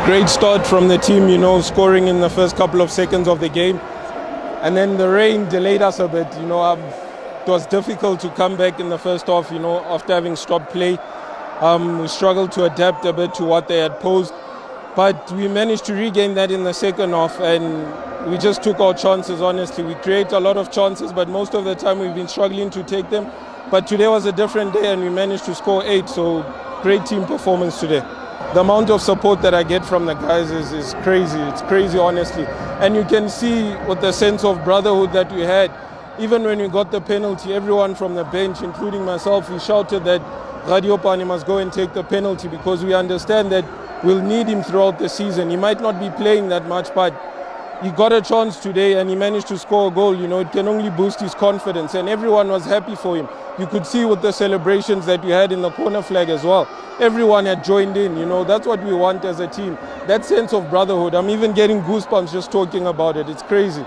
Great start from the team, scoring in the first couple of seconds of the game. And then the rain delayed us a bit, it was difficult to come back in the first half, after having stopped play. We struggled to adapt a bit to what they had posed. But we managed to regain that in the second half, and we just took our chances, honestly. We create a lot of chances, but most of the time we've been struggling to take them. But today was a different day, and we managed to score 8, so great team performance today. The amount of support that I get from the guys is crazy. It's crazy, honestly. And you can see with the sense of brotherhood that we had, even when we got the penalty, everyone from the bench, including myself, we shouted that Radiopane must go and take the penalty, because we understand that we'll need him throughout the season. He might not be playing that much, but he got a chance today and he managed to score a goal. It can only boost his confidence, and everyone was happy for him. You could see with the celebrations that we had in the corner flag as well. Everyone had joined in, that's what we want as a team. That sense of brotherhood. I'm even getting goosebumps just talking about it. It's crazy.